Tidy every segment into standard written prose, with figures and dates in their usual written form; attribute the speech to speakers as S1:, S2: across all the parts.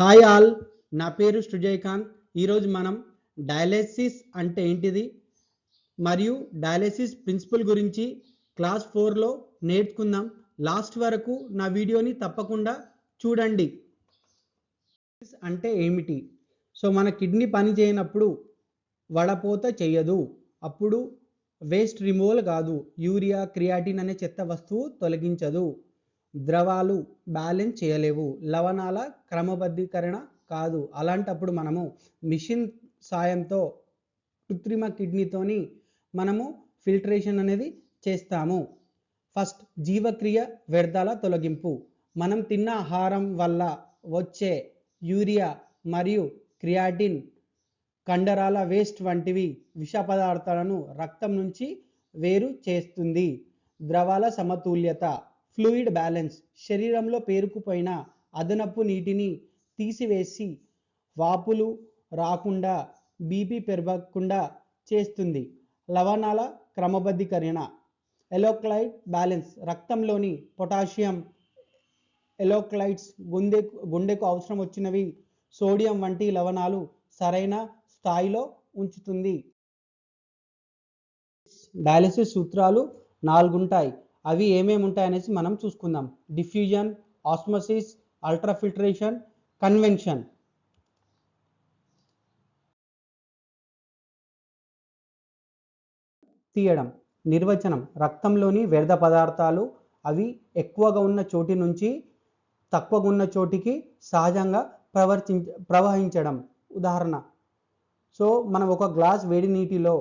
S1: Hi all, నా పేరు సృజయకాంత్. ఈరోజు మనం డయాలసిస్ అంటే ఏంటిది మరియు డయాలసిస్ ప్రిన్సిపల్ గురించి క్లాస్ 4లో నేర్చుకుందాం. లాస్ట్ వరకు నా వీడియోని తప్పకుండా చూడండి. అంటే ఏమిటి? సో మన కిడ్నీ పని చేయనప్పుడు వడపోత చేయదు. అప్పుడు వేస్ట్ రిమూవల్ కాదు, యూరియా క్రియాటిన్ అనే చెత్త వస్తువు తొలగించదు. ద్రవాలు బ్యాలెన్స్ చేయలేవు, లవణాల క్రమబద్ధీకరణ కాదు. అలాంటప్పుడు మనము మిషన్ సాయంతో కృత్రిమ కిడ్నీతోని మనము ఫిల్టరేషన్ అనేది చేస్తాము. ఫస్ట్ జీవక్రియ వ్యర్థాల తొలగింపు. మనం తిన్న ఆహారం వల్ల వచ్చే యూరియా మరియు క్రియాటిన్, కండరాల వేస్ట్ వంటివి విష పదార్థాలను రక్తం నుంచి వేరు చేస్తుంది. ద్రవాల సమతుల్యత, ఫ్లూయిడ్ బ్యాలెన్స్. శరీరంలో పేరుకుపోయిన అదనపు నీటిని తీసివేసి వాపులు రాకుండా, బీపీ పెరగకుండా చేస్తుంది. లవణాల క్రమబద్ధీకరణ, ఎలక్ట్రోలైట్ బ్యాలెన్స్. రక్తంలోని పొటాషియం, ఎలక్ట్రోలైట్స్, గుండెకు అవసరం వచ్చినవి సోడియం వంటి లవణాలు సరైన స్థాయిలో ఉంచుతుంది. డయాలసిస్ సూత్రాలు 4 ఉంటాయి. అవి ఏమేమి ఉంటాయనేసి మనం చూసుకుందాం. Diffusion, osmosis, ultrafiltration, convention. తీయడం. నిర్వచనం: రక్తంలోని వ్యర్థ పదార్థాలు అవి ఎక్కువగా ఉన్న చోటి నుంచి తక్కువగా ఉన్న చోటికి సహజంగా ప్రవహించడం. ఉదాహరణ, సో మనం ఒక గ్లాస్ వేడి నీటిలో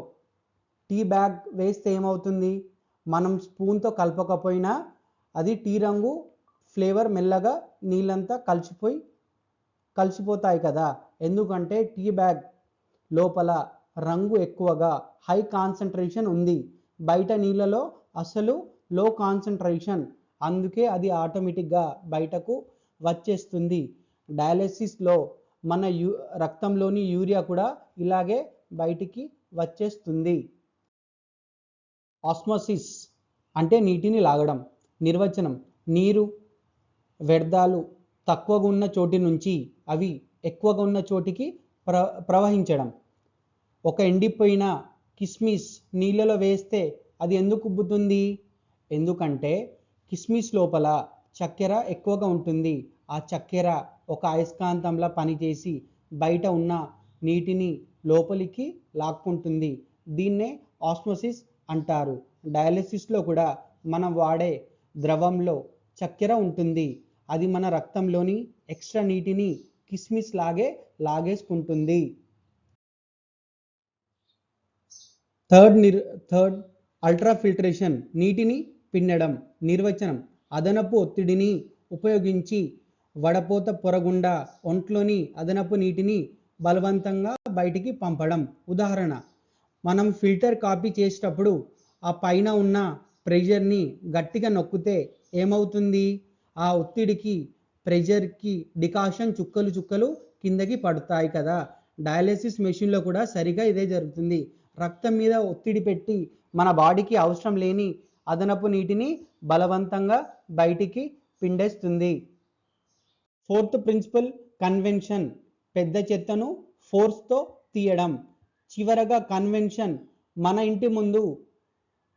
S1: టీ బ్యాగ్ వేస్తే ఏమవుతుంది? మనం స్పూన్తో కలపకపోయినా అది టీ రంగు ఫ్లేవర్ మెల్లగా నీళ్ళంతా కలిసిపోతాయి కదా. ఎందుకంటే టీ బ్యాగ్ లోపల రంగు ఎక్కువగా హై కాన్సన్ట్రేషన్ ఉంది, బయట నీళ్ళలో అసలు లో కాన్సన్ట్రేషన్. అందుకే అది ఆటోమేటిక్గా బయటకు వచ్చేస్తుంది. డయాలసిస్లో మన రక్తంలోని యూరియా కూడా ఇలాగే బయటికి వచ్చేస్తుంది. ఆస్మోసిస్ అంటే నీటిని లాగడం. నిర్వచనం: నీరు వ్యర్థాలు తక్కువగా ఉన్న చోటి నుంచి అవి ఎక్కువగా ఉన్న చోటికి ప్రవహించడం. ఒక ఎండిపోయిన కిస్మిస్ నీళ్ళలో వేస్తే అది ఎందుకు ఉబ్బుతుంది? ఎందుకంటే కిస్మిస్ లోపల చక్కెర ఎక్కువగా ఉంటుంది. ఆ చక్కెర ఒక అయస్కాంతంలా పనిచేసి బయట ఉన్న నీటిని లోపలికి లాక్కుంటుంది. దీన్నే ఆస్మోసిస్ అంటారు. డయాలసిస్లో కూడా మనం వాడే ద్రవంలో చక్కెర ఉంటుంది. అది మన రక్తంలోని ఎక్స్ట్రా నీటిని కిస్మిస్ లాగేసుకుంటుంది. థర్డ్ అల్ట్రాఫిల్ట్రేషన్, నీటిని పిండడం. నిర్వచనం: అదనపు ఒత్తిడిని ఉపయోగించి వడపోత పొరగుండా ఒంట్లోని అదనపు నీటిని బలవంతంగా బయటికి పంపడం. ఉదాహరణ, మనం ఫిల్టర్ కాపీ చేసేటప్పుడు ఆ పైన ఉన్న ప్రెషర్ని గట్టిగా నొక్కితే ఏమవుతుంది? ఆ ఒత్తిడికి, ప్రెషర్కి డికాషన్ చుక్కలు కిందకి పడతాయి కదా. డయాలసిస్ మెషిన్లో కూడా సరిగా ఇదే జరుగుతుంది. రక్తం మీద ఒత్తిడి పెట్టి మన బాడీకి అవసరం లేని అదనపు నీటిని బలవంతంగా బయటికి పిండేస్తుంది. ఫోర్త్ ప్రిన్సిపల్ కన్వెన్షన్, పెద్ద చెత్తను ఫోర్స్తో తీయడం. చివరగా కన్వెన్షన్, మన ఇంటి ముందు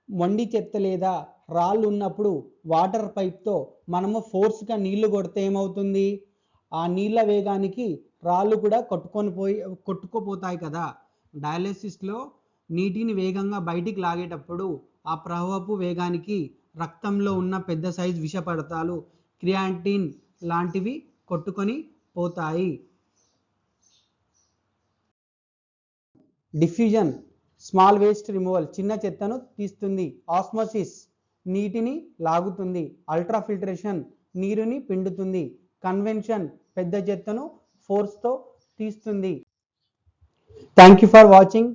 S1: మొండి చెత్త లేదా రాళ్ళు ఉన్నప్పుడు వాటర్ పైప్తో మనము ఫోర్స్గా నీళ్లు కొడితే ఏమవుతుంది? ఆ నీళ్ళ వేగానికి రాళ్ళు కూడా కొట్టుకుపోతాయి కదా. డయాలసిస్లో నీటిని వేగంగా బయటికి లాగేటప్పుడు ఆ ప్రవాహపు వేగానికి రక్తంలో ఉన్న పెద్ద సైజు విష పదార్థాలు, క్రియాటిన్ లాంటివి కొట్టుకొని పోతాయి. డిఫ్యూజన్, స్మాల్ వేస్ట్ రిమూవల్, చిన్న చెత్తను తీస్తుంది. ఆస్మోసిస్, నీటిని లాగుతుంది. అల్ట్రాఫిల్ట్రేషన్, నీరుని పిండుతుంది. కన్వెన్షన్, పెద్ద చెత్తను ఫోర్స్తో తీస్తుంది. Thank you for watching.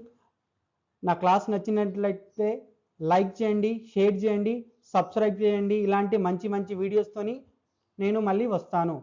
S1: నా క్లాస్ నచ్చినట్లయితే లైక్ చేయండి, షేర్ చేయండి, సబ్స్క్రైబ్ చేయండి. ఇలాంటి మంచి వీడియోస్తోని నేను మళ్ళీ వస్తాను.